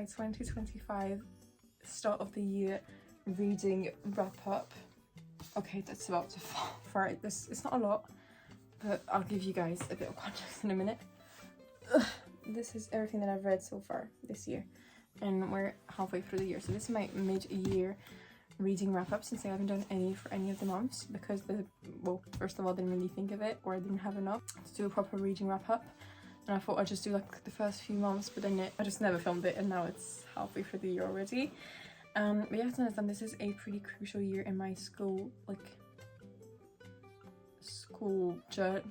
my 2025 start of the year reading wrap up. Okay, that's about to far. This it's not a lot, but I'll give you guys a bit of context in a minute. This is everything that I've read so far this year, and we're halfway through the year, so this is my mid-year reading wrap up, since I haven't done any for any of the months because first of all, I didn't really think of it, or I didn't have enough to do a proper reading wrap up, and I thought I'd just do like the first few months, but then I just never filmed it, and now it's halfway through the year already. But you have to understand, this is a pretty crucial year in my school journey,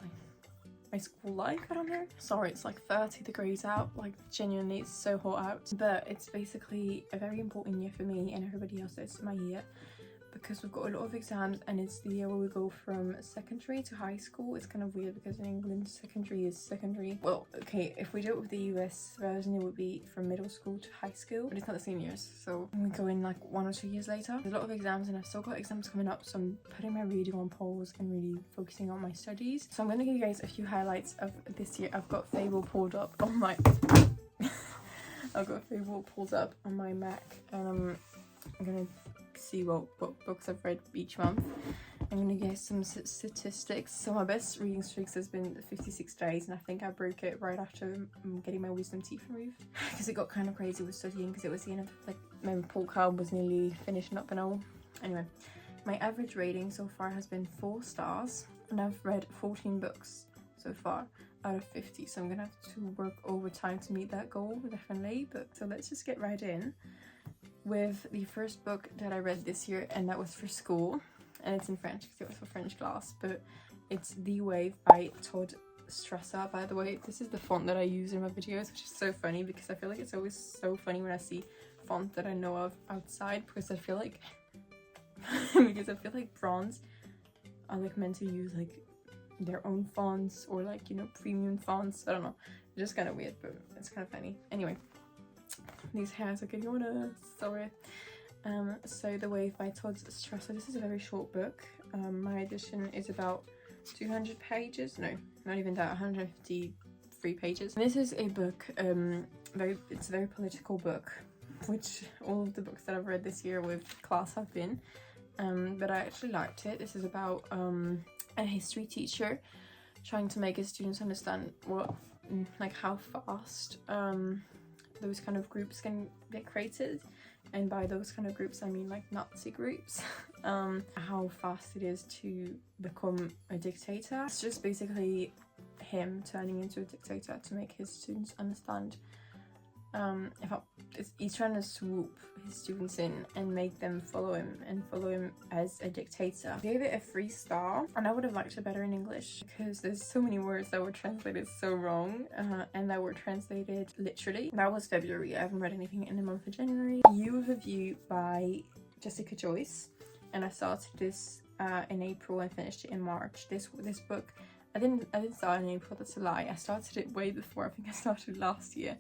my school life. I don't know. Sorry, it's like 30 degrees out, like genuinely it's so hot out, but it's basically a very important year for me and everybody else. It's my year because we've got a lot of exams, and it's the year where we go from secondary to high school. It's kind of weird because in England secondary is secondary. Well, okay, if we do it with the US version, it would be from middle school to high school, but it's not the same years, so we go in like 1 or 2 years later. There's a lot of exams, and I've still got exams coming up, so I'm putting my reading on pause and really focusing on my studies. So I'm going to give you guys a few highlights of this year. I've got Fable pulled up on my Mac, and I'm gonna see what books I've read each month. I'm gonna get some statistics. So my best reading streaks has been 56 days, and I think I broke it right after getting my wisdom teeth removed because it got kind of crazy with studying, because it was the end of like my report card was nearly finishing up and all. Anyway, my average rating so far has been 4 stars, and I've read 14 books so far out of 50, so I'm gonna have to work overtime to meet that goal, definitely. But so let's just get right in with the first book that I read this year, and that was for school, and it's in French because it was for French class, but it's The Wave by Todd Strasser. By the way, this is the font that I use in my videos, which is so funny because I feel like it's always so funny when I see font that I know of outside, because I feel like brands are like meant to use like their own fonts, or like, you know, premium fonts. I don't know, it's just kind of weird, but it's kind of funny. Anyway, these hairs are getting on us, sorry. So The Wave by Todd Strasser. This is a very short book. My edition is about 200 pages. No, not even that, 153 pages. And this is a book, it's a very political book, which all of the books that I've read this year with class have been. But I actually liked it. This is about a history teacher trying to make his students understand how fast those kind of groups can get created, and by those kind of groups I mean like Nazi groups, how fast it is to become a dictator. It's just basically him turning into a dictator to make his students understand. He's trying to swoop his students in and make them follow him as a dictator. I gave it a 3 star, and I would have liked it better in English because there's so many words that were translated so wrong, and that were translated literally. That was February. I haven't read anything in the month of January. You Have a View by Jessica Joyce, and I started this in April and finished it in March. This book, I didn't start in April, that's a lie. I started it way before. I think I started last year,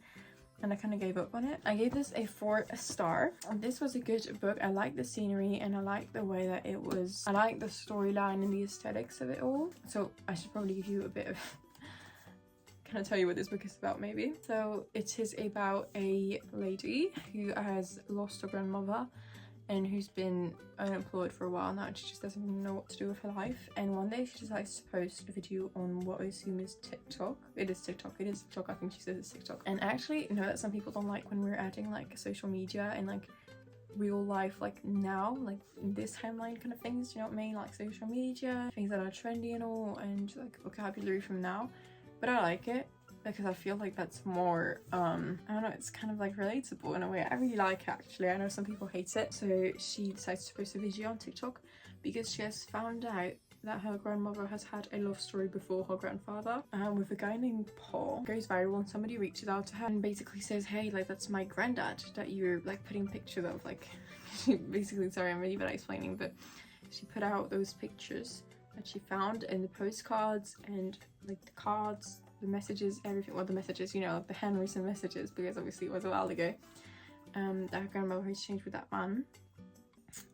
and I kind of gave up on it. I gave this a 4 star. This was a good book. I like the scenery, and I like the way that it was. I like the storyline and the aesthetics of it all. So I should probably give you a bit of can I tell you what this book is about, maybe? So it is about a lady who has lost her grandmother and who's been unemployed for a while now, and she just doesn't know what to do with her life. And one day she decides to post a video on what I assume is TikTok. It is TikTok, I think she says it's TikTok. And I actually know that some people don't like when we're adding like social media and like real life, like now, like this timeline kind of things, you know what I mean? Like social media, things that are trendy and all, and like vocabulary from now. But I like it because I feel like that's more, I don't know, it's kind of like relatable in a way. I really like it actually. I know some people hate it. So she decides to post a video on TikTok because she has found out that her grandmother has had a love story before her grandfather with a guy named Paul. It goes viral and somebody reaches out to her and basically says, hey, like that's my granddad that you're like putting pictures of. Like she basically, sorry, I'm really bad at explaining, but she put out those pictures that she found and the postcards and like the cards, the messages, everything. Well, the messages, you know, like the handwritten messages, because obviously it was a while ago, that her grandmother has changed with that man.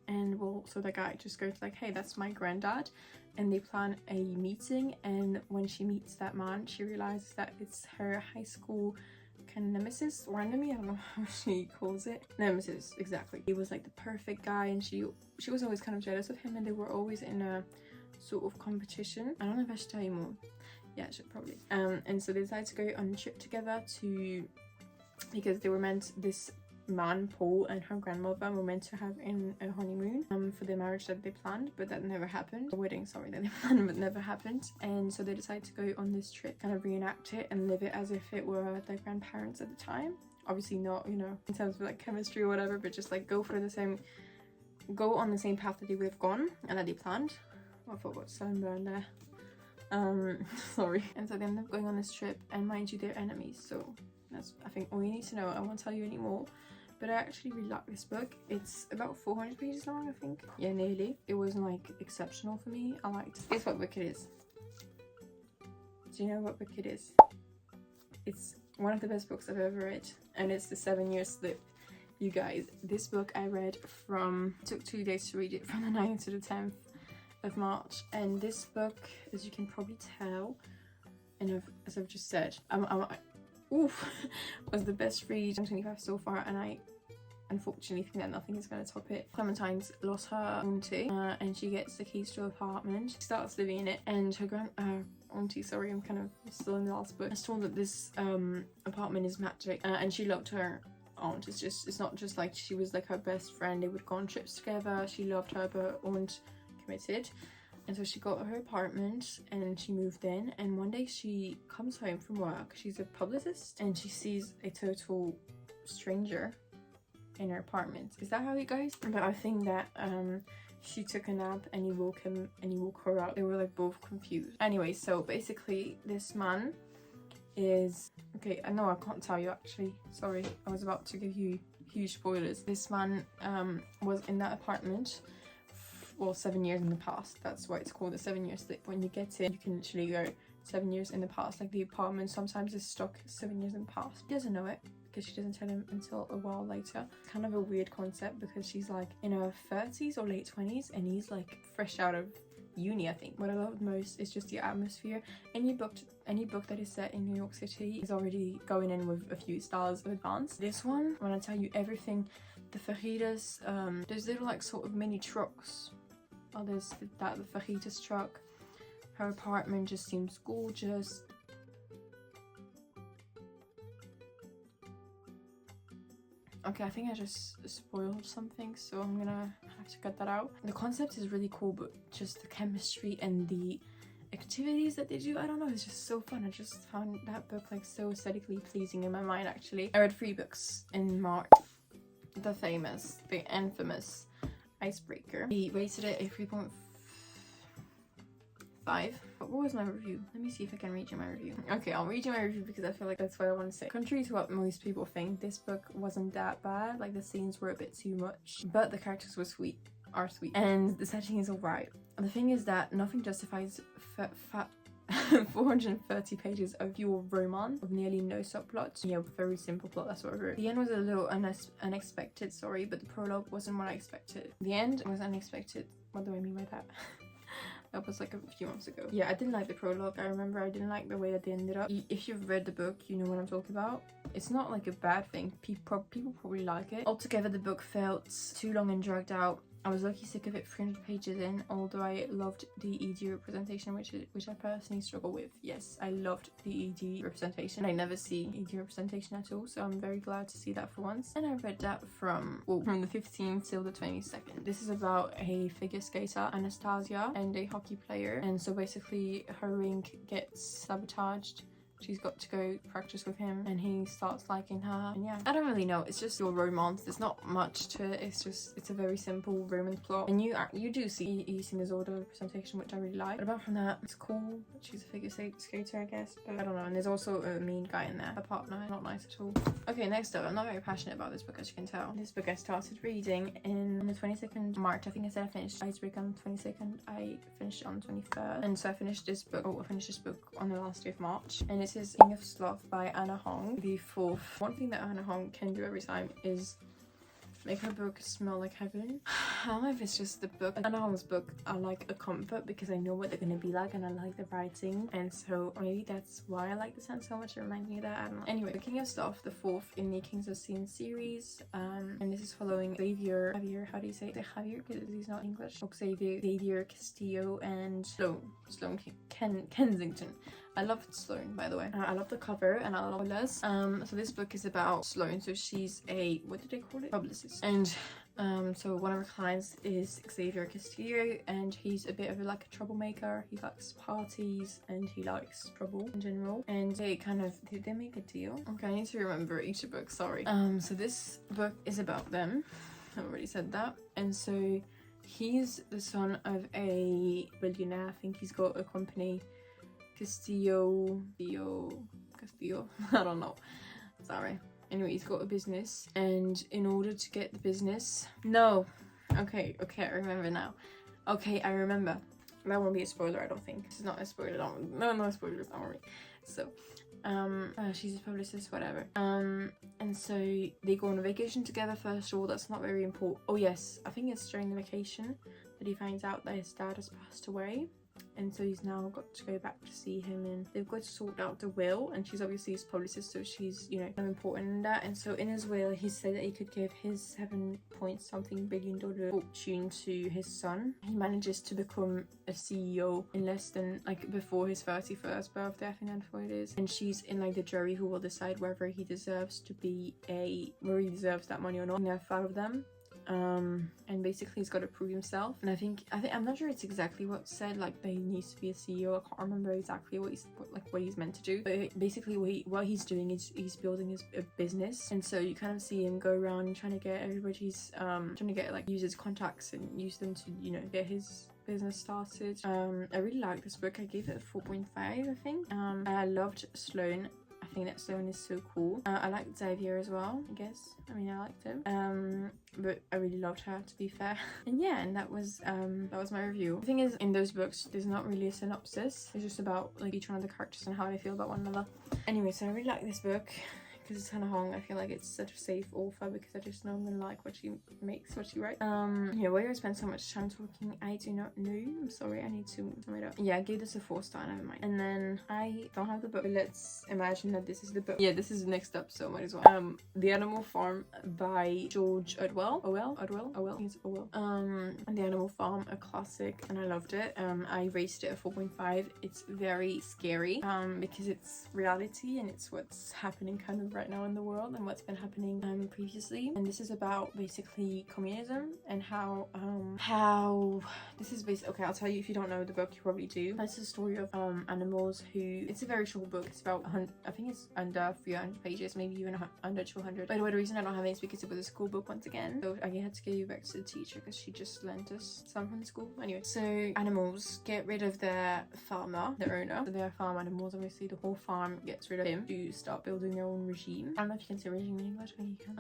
And well, so the guy just goes like, hey, that's my granddad, and they plan a meeting. And when she meets that man, she realizes that it's her high school a nemesis or enemy, I don't know how she calls it. Nemesis, exactly. He was like the perfect guy, and she was always kind of jealous of him, and they were always in a sort of competition. I don't know if I should tell you more. Yeah, I should probably. And so they decided to go on a trip together because they were meant, this man, Paul, and her grandmother were meant to have a honeymoon for their marriage that they planned, but that never happened. A wedding, sorry, that they planned but never happened. And so they decided to go on this trip, kind of reenact it and live it as if it were their grandparents at the time. Obviously not, you know, in terms of like chemistry or whatever, but just like go on the same path that they would have gone and that they planned. I thought about sunburn there. Sorry. And so they ended up going on this trip, and mind you, they're enemies, so that's, I think, all you need to know. I won't tell you anymore, but I actually really like this book. It's about 400 pages long, I think. Yeah, nearly. It wasn't like exceptional for me. I liked it. Guess what book it is? Do you know what book it is? It's one of the best books I've ever read, and it's The 7-Year Slip. You guys, this book I read took 2 days to read it, from the 9th to the 10th of March. And this book, as you can probably tell, and as I've just said, was the best read in 25 so far, and I unfortunately think that nothing is going to top it. Clementine's lost her auntie, and she gets the keys to her apartment. She starts living in it, and her auntie, sorry, I'm kind of still in the last book, is told that this apartment is magic, and she loved her aunt. It's not just like she was like her best friend. They would go on trips together. She loved her, but aunt committed. And so she got her apartment and she moved in, and one day she comes home from work. She's a publicist, and she sees a total stranger in her apartment. Is that how it goes? But I think that she took a nap and he woke him and he woke her up. They were like both confused. Anyway, so basically this man is, okay, I know I can't tell you actually, sorry, I was about to give you huge spoilers. This man was in that apartment, well, 7 years in the past. That's why it's called the 7-year slip. When you get in, you can literally go 7 years in the past. Like the apartment sometimes is stuck 7 years in the past. He doesn't know it because she doesn't tell him until a while later. It's kind of a weird concept because she's like in her 30s or late 20s, and he's like fresh out of uni, I think. What I love most is just the atmosphere. Any book that is set in New York City is already going in with a few stars of advance. This one, I want to tell you everything. The fajitas, there's little like sort of mini trucks. Oh, there's the fajitas truck. Her apartment just seems gorgeous. Okay, I think I just spoiled something, so I'm gonna have to cut that out. The concept is really cool, but just the chemistry and the activities that they do, I don't know, it's just so fun. I just found that book like so aesthetically pleasing in my mind, actually. I read 3 books in March. The infamous Icebreaker. He rated it a 3.5. What was my review? Let me see if I can read you my review. Okay, I'll read you my review because I feel like that's what I want to say. Contrary to what most people think, this book wasn't that bad. Like the scenes were a bit too much, but the characters are sweet, and the setting is alright. The thing is that nothing justifies 430 pages of your romance with nearly no subplot. Yeah, very simple plot, that's what I wrote. The end was a little unexpected, sorry, but the prologue wasn't what I expected. The end was unexpected. What do I mean by that? That was like a few months ago. Yeah, I didn't like the prologue. I remember I didn't like the way that they ended up. If you've read the book, you know what I'm talking about. It's not like a bad thing. People probably like it. Altogether, the book felt too long and dragged out. I was lucky sick of it 300 pages in, although I loved the ED representation, which I personally struggle with. Yes, I loved the ED representation. I never see ED representation at all, so I'm very glad to see that for once. And I read that from the 15th till the 22nd. This is about a figure skater, Anastasia, and a hockey player. And so basically her rink gets sabotaged. She's got to go practice with him, and he starts liking her, and yeah, I don't really know, it's just your romance. There's not much to it. It's a very simple romance plot, and you do see Easina's order representation, which I really like. But apart from that, it's cool. She's a figure skater, I guess, but I don't know. And there's also a mean guy in there. Her partner, not nice at all. Okay, next up, I'm not very passionate about this book, as you can tell. This book I started reading on the 22nd March. I think I said I finished Icebreaker on the 22nd. I finished it on the 23rd, and so I finished this book on the last day of March, and it's is Sloth by Anna Hong, the 4th. One thing that Anna Hong can do every time is Make her book smell like heaven. I don't know if it's just the book. Anna's book are like a comfort because I know what they're gonna be like and I like the writing, and so maybe that's why I like the scent so much. It reminds me of that. I don't know. Anyway, the King of Stuff, the 4th in the Kings of Sin series, and this is following Xavier, how do you say it? Javier, because he's not English. Xavier Castillo and Sloane Kensington. I love Sloane, by the way. I love the cover and I love Les. So this book is about Sloane. So she's a, what did they call it? Publicist. And so one of her clients is Xavier Castillo, and he's a bit of like a troublemaker. He likes parties and he likes trouble in general. And they kind of, did they make a deal? Okay, I need to remember each book, sorry. So this book is about them. I've already said that. And so he's the son of a billionaire. I think he's got a company, Castillo, I don't know, sorry. Anyway, he's got a business, and in order to get the business, okay, I remember now. Okay, I remember. That won't be a spoiler, I don't think. This is not a spoiler, no spoilers, don't worry. So, she's a publicist, whatever. And so they go on a vacation together first of all. That's not very important. Oh yes, I think it's during the vacation that he finds out that his dad has passed away. And so he's now got to go back to see him, and they've got to sort out the will, and she's obviously his publicist, so she's, you know, important in that. And so in his will he said that he could give his $7-point-something billion fortune to his son. He manages to become a CEO in less than, like, before his 31st birthday, I think that's what it is. And she's in like the jury who will decide whether he deserves to be whether he deserves that money or not. And there are 5 of them. And basically he's got to prove himself, and I think I'm not sure it's exactly what said, like, that he needs to be a CEO. I can't remember exactly what he's meant to do, but basically what he's doing is he's building a business. And so you kind of see him go around trying to get everybody's trying to get like users contacts and use them to, you know, get his business started. I really like this book. I gave it a 4.5, I think. I loved Sloane. I think that Sloane is so cool. I liked Xavier as well, I guess. I mean, I liked him. But I really loved her, to be fair. And yeah, and that was my review. The thing is, in those books, there's not really a synopsis. It's just about like each one of the characters and how they feel about one another. Anyway, so I really like this book. Because it's kind of Hong. I feel like it's such a safe author because I just know I'm gonna like what she makes, what she writes. Yeah, why do I spend so much time talking? I do not know. I'm sorry, I need to sum it up. Yeah, I gave this a 4-star, never mind. And then I don't have the book, but let's imagine that this is the book. Yeah, this is next up, so might as well. The Animal Farm by George Orwell. I think it's Orwell. And The Animal Farm, a classic, and I loved it. I rated it a 4.5. It's very scary, because it's reality and it's what's happening kind of right now in the world and what's been happening previously. And this is about basically communism and how this is basically, okay, I'll tell you, if you don't know the book, you probably do. It's a story of animals who, it's a very short book. It's about I think it's under 300 pages, maybe even under 200. By the way, the reason I don't have it is because it was a school book once again, so I had to give it back to the teacher because she just lent us some from school. Anyway, so animals get rid of their farmer, their owner. So they're farm animals, obviously the whole farm gets rid of him to start building their own regime. I don't know if you can say regime in English, but you can.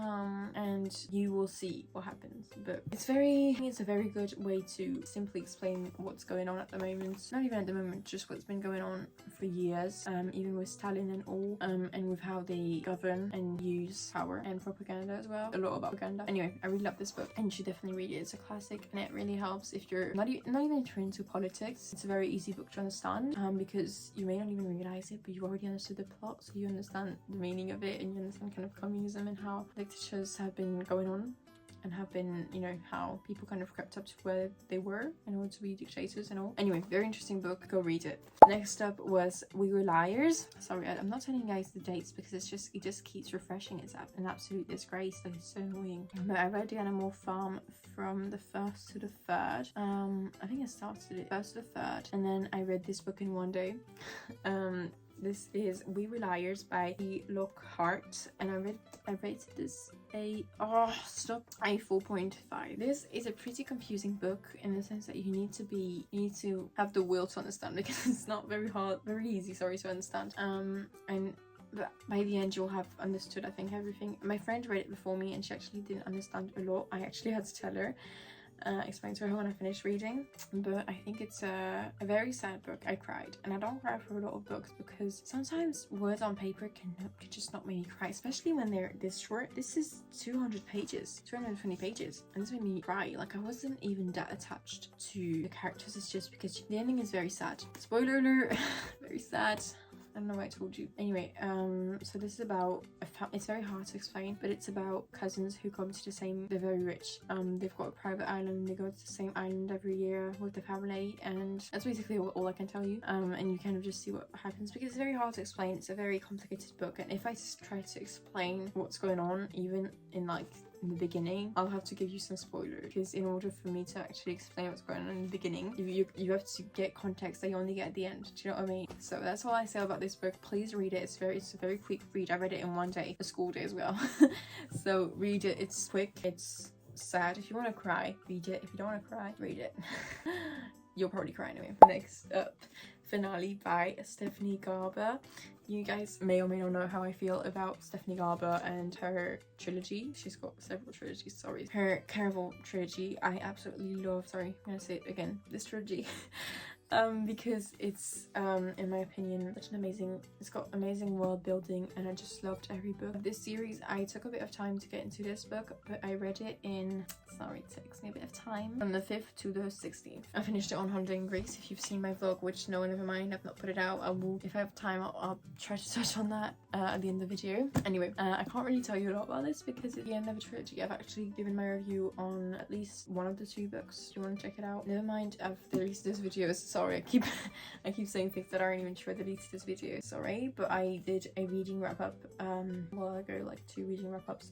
And you will see what happens. But I think it's a very good way to simply explain what's going on at the moment. Not even at the moment, just what's been going on for years, even with Stalin and all, and with how they govern and use power and propaganda as well. A lot about propaganda. Anyway, I really love this book and you should definitely read it. It's a classic and it really helps if you're not even if you're into politics. It's a very easy book to understand, because you may not even realize it, but you already understood the plot, so you understand the meaning of it and you understand kind of communism and how dictatorships have been going on and have been, you know, how people kind of crept up to where they were in order to be dictators and all. Anyway, very interesting book, go read it. Next up was We Were Liars. Sorry, I'm not telling you guys the dates because it just keeps refreshing. It's an absolute disgrace, like it's so annoying. But I read The Animal Farm from the 1st to the 3rd. I think I started it 1st to the 3rd, and then I read this book in one day. This is We Were Liars by E. Lockhart, and I rated this a 4.5. This is a pretty confusing book in the sense that you need to have the will to understand, because it's not very easy to understand. And by the end you'll have understood, I think, everything. My friend read it before me and she actually didn't understand a lot. I actually had to tell her. explain to her when I finish reading. But I think it's a very sad book. I cried, and I don't cry for a lot of books because sometimes words on paper can just not make me cry, especially when they're this short. This is 200 pages, 220 pages, and this made me cry. Like, I wasn't even that attached to the characters. It's just because the ending is very sad. Spoiler alert. Very sad. I don't know why I told you. Anyway, so this is about it's very hard to explain, but it's about cousins who come to the same, they're very rich. They've got a private island, they go to the same island every year with the family, and that's basically all I can tell you. And you kind of just see what happens because it's very hard to explain. It's a very complicated book, and if I just try to explain what's going on, even in the beginning, I'll have to give you some spoilers, because in order for me to actually explain what's going on in the beginning, you have to get context that you only get at the end. Do you know what I mean? So that's all I say about this book. Please read it. It's a very quick read. I read it in one day, a school day as well. So read it. It's quick. It's sad. If you want to cry, read it. If you don't want to cry, read it. You'll probably cry anyway. Next up, Finale by Stephanie Garber. You guys may or may not know how I feel about Stephanie Garber and her trilogy. She's got several trilogies, sorry. Her Caraval trilogy, I absolutely love. Sorry, I'm gonna say it again. This trilogy. Because it's, in my opinion, such an amazing, it's got amazing world building, and I just loved every book of this series. I took a bit of time to get into this book, but I read it in, sorry, it takes me a bit of time, from the 5th to the 16th. I finished it on holiday in Greece. If you've seen my vlog, which no, never mind, I've not put it out. I will, if I have time, I'll try to touch on that at the end of the video. Anyway, I can't really tell you a lot about this because at the end of the trilogy, I've actually given my review on at least one of the 2 books. Do you want to check it out? Never mind, I've released this video. Sorry, I keep saying things that aren't even true. I deleted this video, sorry, but I did a reading wrap up a while ago, like 2 reading wrap ups.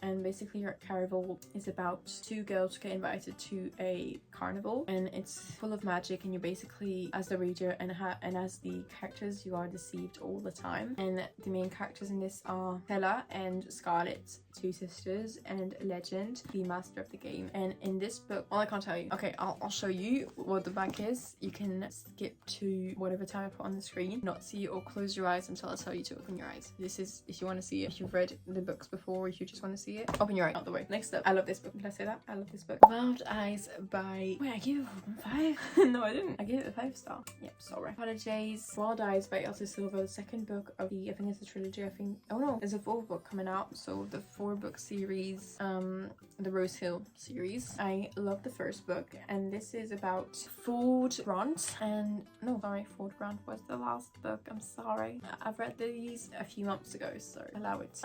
And basically Caraval is about 2 girls who get invited to a carnival, and it's full of magic, and you're basically, as the reader and as the characters, you are deceived all the time. And the main characters in this are Stella and Scarlet, 2 sisters, and Legend, the master of the game. And in this book, well, I can't tell you. Okay, I'll show you what the back is. You can skip to whatever time I put on the screen, not see it, or close your eyes until I tell you to open your eyes. This is if you want to see it, if you've read the books before, or if you just want to see it. Open your eyes, out the way. Next up, I love this book. Did I say that? I love this book. Wild Eyes by... Wait, I gave it a 5? No, I didn't. I gave it a 5-star. Yep, sorry. Apologies. Wild Eyes by Elsa Silva, the 2nd book of the, I think it's a trilogy, I think. Oh no, there's a 4th book coming out. So the 4-book series, the Rose Hill series. I love the 1st book, and this is about Ford Grant, and no, sorry, Ford Grant was the last book. I'm sorry. I've read these a few months ago, so allow it.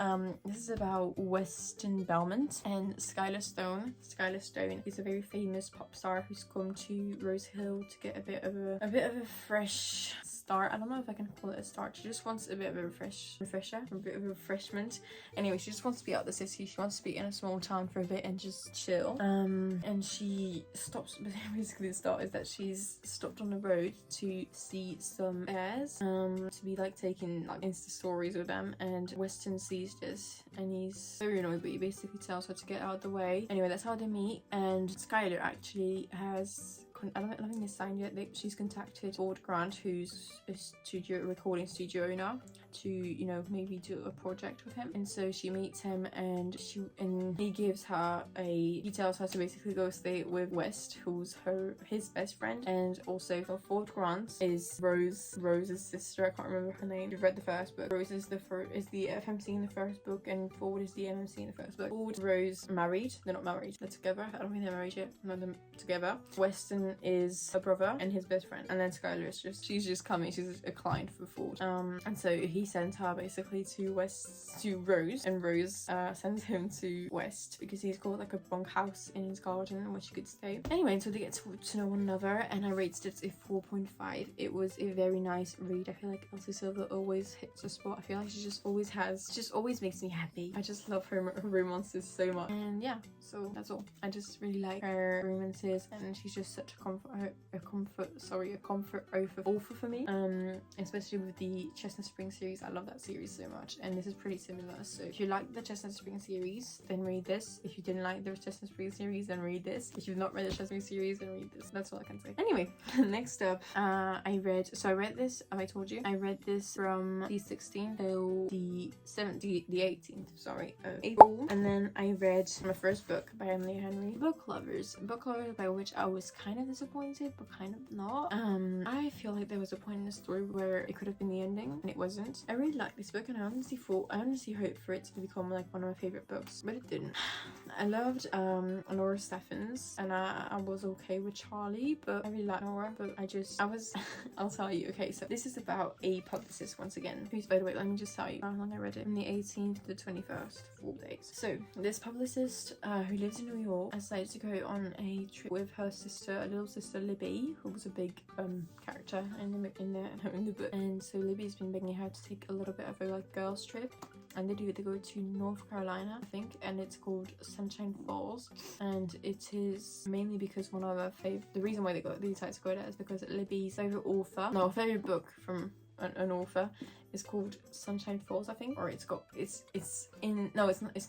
This is about Weston Belmont and Skylar Stone. Skylar Stone is a very famous pop star who's come to Rose Hill to get a bit of a fresh start. I don't know if I can call it a start. She just wants a bit of a refresher, a bit of a refreshment. Anyway, she just wants to be out of the city. She wants to be in a small town for a bit and just chill. And she stops. Basically, the start is that she's stopped on the road to see some bears. To be like taking like Insta stories with them. And Weston sees this, and he's very annoyed, but he basically tells her to get out of the way. Anyway, that's how they meet. And Skylar actually has, I don't think they signed yet. She's contacted Ford Grant, who's a recording studio owner, to, you know, maybe do a project with him. And so she meets him, and he gives her he tells her to basically go stay with West, who's his best friend. And also for Ford Grant is Rose's sister. I can't remember her name. You've read the 1st book. Rose is the FMC in the 1st book, and Ford is the MMC in the 1st book. Ford, Rose married. They're not married. They're together. I don't think they're married yet. No, they're together. Weston is a brother and his best friend, and then Skylar is she's just coming. She's a client for Ford. And so he sends her basically to Rose, and Rose sends him to West because he's got like a bunkhouse in his garden where she could stay. Anyway, so they get to know one another, and I rated it a 4.5. It was a very nice read. I feel like Elsa Silva always hits a spot. I feel like she just always makes me happy. I just love her romances so much. And yeah, so that's all. I just really like her romances, and she's just such a a comfort author for me. Especially with the Chestnut Spring series. I love that series so much, and this is pretty similar. So if you like the Chestnut Spring series, then read this. If you didn't like the Chestnut Spring series, then read this. If you've not read the Chestnut Spring series, then read this. That's all I can say. Anyway, next up, I read this. I told you I read this from the 16th till the 18th. Sorry, of April. And then I read my first book by Emily Henry, Book Lovers, by which I was kind of disappointed, but kind of not. I feel like there was a point in the story where it could have been the ending, and it wasn't. I really liked this book, and I honestly hoped for it to become like one of my favorite books, but it didn't. I loved Nora Stephens, and I was okay with Charlie, but I really like Nora, but I'll tell you. Okay, so this is about a publicist once again, who's, by the way, let me just tell you how long I read it. From the 18th to the 21st, 4 days. So this publicist who lives in New York decided to go on a trip with her sister, little sister Libby, who was a big character in the book. And so Libby's been begging her to take a little bit of a like girls trip, and they go to North Carolina, I think, and it's called Sunshine Falls. And it is mainly because one of her the reason why they decided to go there is because Libby's favorite book from an author is called Sunshine Falls, I think, or it's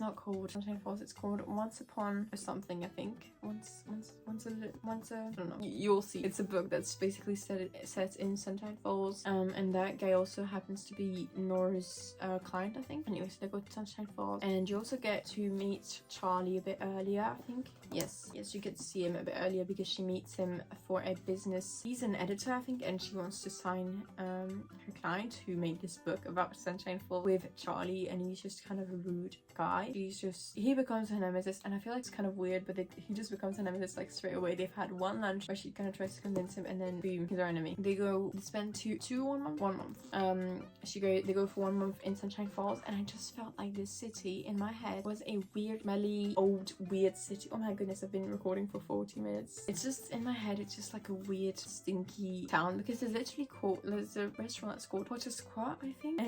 not called Sunshine Falls, it's called Once Upon or something, I think. Once I don't know. You'll see. It's a book that's basically set in Sunshine Falls, and that guy also happens to be Nora's client, I think. Anyway, so they go to Sunshine Falls, and you also get to meet Charlie a bit earlier, I think. Yes, you get to see him a bit earlier because she meets him for a business. He's an editor, I think, and she wants to sign her client who made this book about Sunshine Falls with Charlie, and he's just kind of a rude guy. He becomes her nemesis, and I feel like it's kind of weird, but he just becomes her nemesis like straight away. They've had one lunch where she kind of tries to convince him, and then boom, he's her enemy. They spend 1 month. They go for 1 month in Sunshine Falls, and I just felt like this city in my head was a weird, smelly, old, weird city. Oh my goodness, I've been recording for 40 minutes. It's just in my head, it's just like a weird, stinky town, because there's a restaurant that's called Hotel Squat, I think,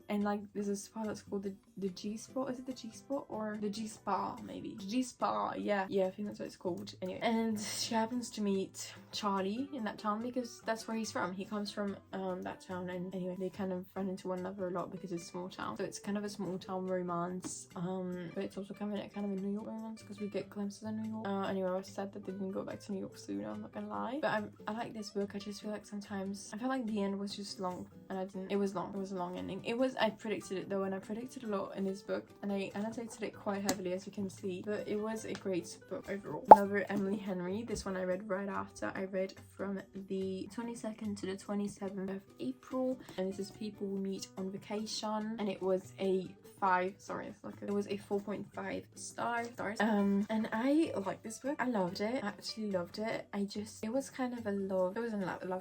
and like there's a spa that's called the G Spot. Is it the G Spot or the G Spa? Maybe G Spa. Yeah, I think that's what it's called. Anyway, and she happens to meet Charlie in that town because that's where he's from. He comes from that town, and anyway, they kind of run into one another a lot because it's a small town. So it's kind of a small town romance, but it's also kind of a New York romance because we get glimpses of New York. Anyway, I was sad that they didn't go back to New York sooner, I'm not gonna lie. But I like this book. I just feel like sometimes I felt like the end was just long, and it was long. It was a long ending. I predicted it though, and I predicted a lot in this book, and I annotated it quite heavily, as you can see, but it was a great book overall. Another Emily Henry. This one I read right after. I read from the 22nd to the 27th of April, and this is People We Meet on Vacation, and it was a 4.5 stars. And I like this book. I loved it. I actually loved it. It was kind of a love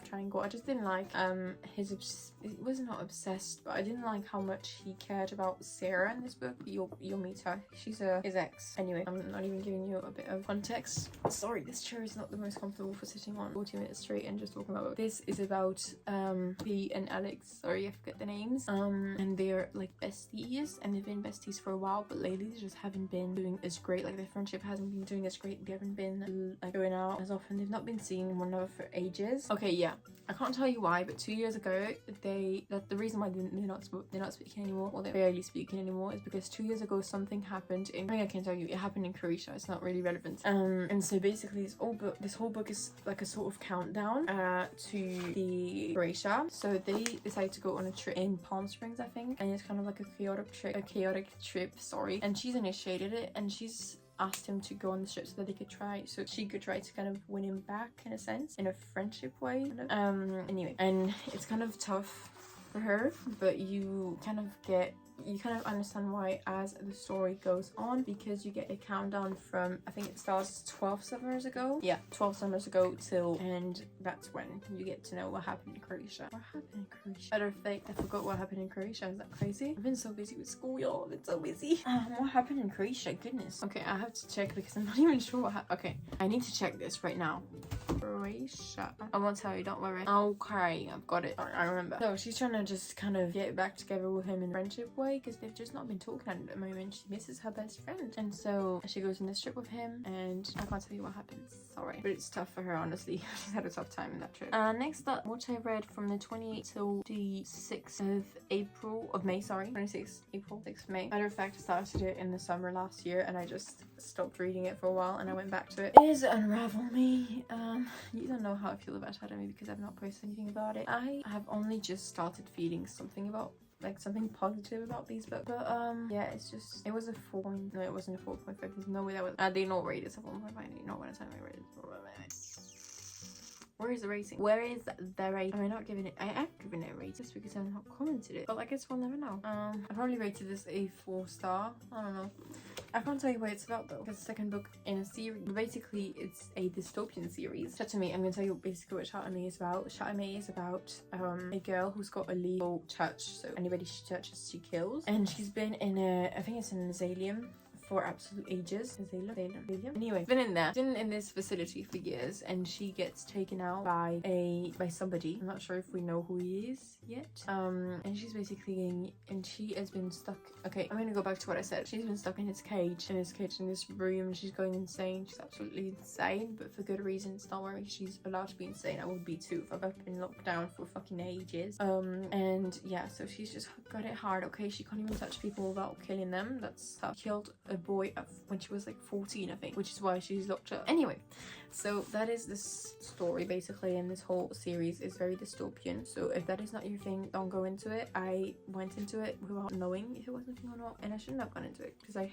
triangle. I just didn't like it was not obsessed, but I didn't like how much he cared about Sarah in this book. You'll meet her. She's his ex. Anyway, I'm not even giving you a bit of context. Sorry, this chair is not the most comfortable for sitting on 40 minutes straight and just talking about. This is about P and Alex. Sorry, I forget the names. And they're like besties, and they've been besties for a while, but lately they just haven't been doing as great. Like their friendship hasn't been doing as great. They haven't been like going out as often. They've not been seeing one another for ages. Okay, yeah, I can't tell you why, but 2 years ago the reason why they're not speaking anymore, or they're barely speaking anymore, is because 2 years ago something happened I can tell you, it happened in Croatia. It's not really relevant. And so basically this whole book is like a sort of countdown to the Croatia. So they decided to go on a trip in Palm Springs, I think, and it's kind of like a chaotic trip, sorry, and she's initiated it, and she's asked him to go on the trip so she could try to kind of win him back, in a sense, in a friendship way, kind of. Anyway, and it's kind of tough for her, but you kind of understand why as the story goes on, because you get a countdown from, I think it starts 12 summers ago. Yeah, 12 summers ago and that's when you get to know what happened in Croatia. Matter of fact, I forgot what happened in Croatia. Is that crazy? I've been so busy with school, y'all. I've been so busy. What happened in Croatia? Goodness. Okay, I have to check because I'm not even sure what happened. Okay, I need to check this right now. Croatia. I won't tell you, don't worry. Okay, I've got it. I remember. So she's trying to just kind of get back together with him in a friendship way because they've just not been talking at the moment. She misses her best friend, and so she goes on this trip with him, and I can't tell you what happens. Sorry, but it's tough for her, honestly. She's had a tough time in that trip. Next up, what I read from the 28th till the 6th of May, sorry. 26th April, 6th May. Matter of fact, I started it in the summer last year and I just stopped reading it for a while and I went back to it. It is Unravel Me. You don't know how I feel about Shadow Me because I've not posted anything about it. I have only just started feeling something about something positive about these books, but yeah, it's just, it was a 4. No, it wasn't a 4.5. There's no way that was, I did not rate it a 4.5. You know what I'm saying? I rated it 4.5. Where is the rating? Where is the rating? Am I not giving it? I have given it a rating just because I've not commented it, but I guess we'll never know. I probably rated this a 4-star. I don't know. I can't tell you what it's about though, because it's the second book in a series. But basically, it's a dystopian series. Shopmy, I'm gonna tell you basically what Shopmy is about. Shopmy is about a girl who's got a legal church, so anybody she touches, she kills. And she's been in a, I think it's an asylum for absolute ages. Anyway, been in this facility for years, and she gets taken out by somebody. I'm not sure if we know who he is yet. And she's basically and she has been stuck. Okay, I'm gonna go back to what I said. She's been stuck in this cage in this room, and she's going insane. She's absolutely insane, but for good reasons. Don't worry, she's allowed to be insane. I would be too if I've been locked down for fucking ages. And yeah, so she's just got it hard. Okay, she can't even touch people without killing them. That's tough. Killed a boy when she was like 14, I think, which is why she's locked up. Anyway, so that is this story basically, and this whole series is very dystopian. So if that is not your thing, don't go into it. I went into it without knowing if it was my thing or not, and I shouldn't have gone into it because I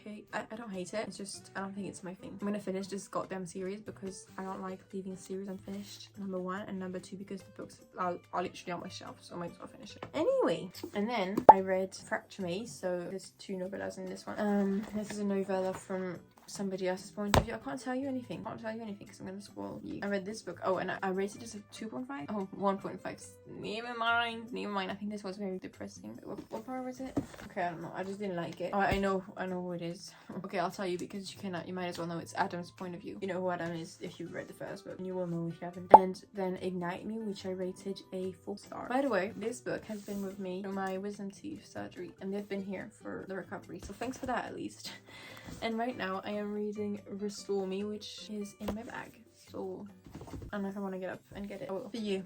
don't hate it. It's just I don't think it's my thing. I'm gonna finish this goddamn series because I don't like leaving a series unfinished, number 1, and number 2 because the books are literally on my shelf, so I might as well finish it. Anyway, and then I read Fracture Me. So there's 2 novellas in this one. This is a novella from somebody else's point of view. I can't tell you anything. Because I'm gonna spoil you. I read this book. Oh, and I rated this a 2.5. Oh, 1.5. Never mind. I think this was very depressing. What part was it? Okay, I don't know. I just didn't like it. Oh, I know who it is. Okay, I'll tell you because you might as well know. It's Adam's point of view. You know who Adam is if you've read the first book. You will know if you haven't. And then Ignite Me, which I rated a 4-star. By the way, this book has been with me through my wisdom teeth surgery, and they've been here for the recovery. So thanks for that, at least. And right now I am reading Restore Me, which is in my bag. So I don't know if I want to get up and get it. Oh, for you.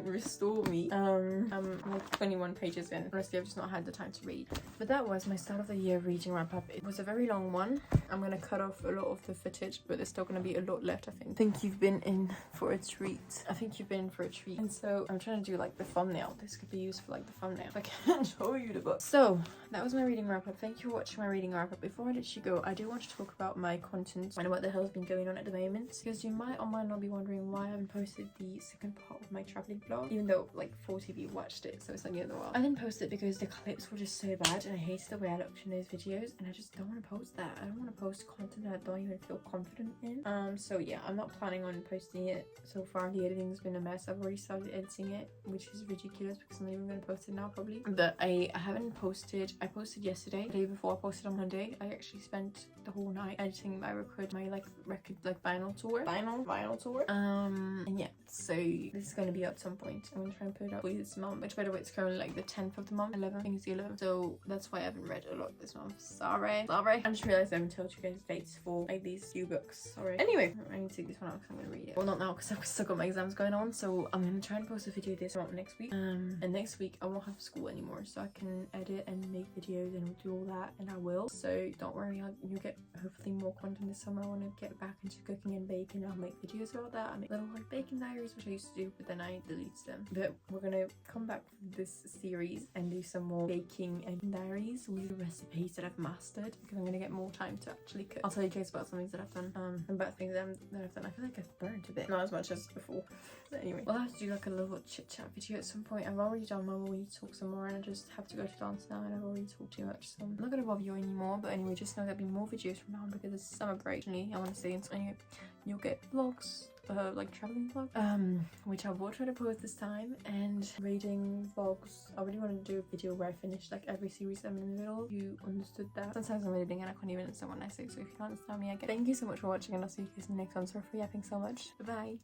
Restore Me. I'm like 21 pages in. Honestly, I've just not had the time to read. But that was my start of the year reading wrap up. It was a very long one. I'm gonna cut off a lot of the footage, but there's still gonna be a lot left, I think you've been in for a treat. And so I'm trying to do like the thumbnail. This could be used for like the thumbnail. I can't show you the book. So that was my reading wrap up. Thank you for watching my reading wrap up. Before I let you go, I do want to talk about my content and what the hell's been going on at the moment, because you might or might not be wondering why I haven't posted the second part of my traveling vlog, even though like 40 of you watched it, so it's on the other one. I didn't post it because the clips were just so bad and I hated the way I looked in those videos, and I just don't want to post that. I don't want to post content that I don't even feel confident in. So yeah, I'm not planning on posting it so far. The editing's been a mess. I've already started editing it, which is ridiculous because I'm not even going to post it now probably. But I haven't posted. I posted yesterday. The day before I posted on Monday. I actually spent the whole night editing my record vinyl tour. And yeah, so this is going to be up some point. I'm going to try and put it up for you this month, which by the way, it's currently like the 10th of the month. 11th, I think it's the 11th. So that's why I haven't read a lot this month. Sorry. I just realized I haven't told you guys dates for like these few books. Sorry. Anyway, I need to take this one out because I'm going to read it. Well, not now because I've still got my exams going on. So I'm going to try and post a video this month next week. And next week I won't have school anymore, so I can edit and make videos and do all that, and I will. So don't worry, you'll get hopefully more content this summer. I want to get back into cooking and baking. I'll make videos about that. I make little like baking diaries, which I used to do, but then I deleted them. But we're gonna come back with this series and do some more baking and diaries with recipes that I've mastered, because I'm gonna get more time to actually cook. I'll tell you guys about some things that I've done, and about things that I've done. I feel like I've burnt a bit, not as much as before. But anyway, we'll have to do like a little chit chat video at some point. I've already done one where we talk some more, and I just have to go to dance now, and I've already talked too much, so I'm not gonna bother you anymore. But anyway, just know there'll be more videos from now on because it's summer break. Actually, I want to say, anyway, you'll get vlogs like traveling vlog, which I will try to post this time, and reading vlogs. I really want to do a video where I finish like every series I'm in the middle. You understood that? Sometimes I'm reading and I can't even understand what I say, so if you can't understand me, I get it. Thank you so much for watching, and I'll see you guys in the next one. Sorry for yapping so much. Bye.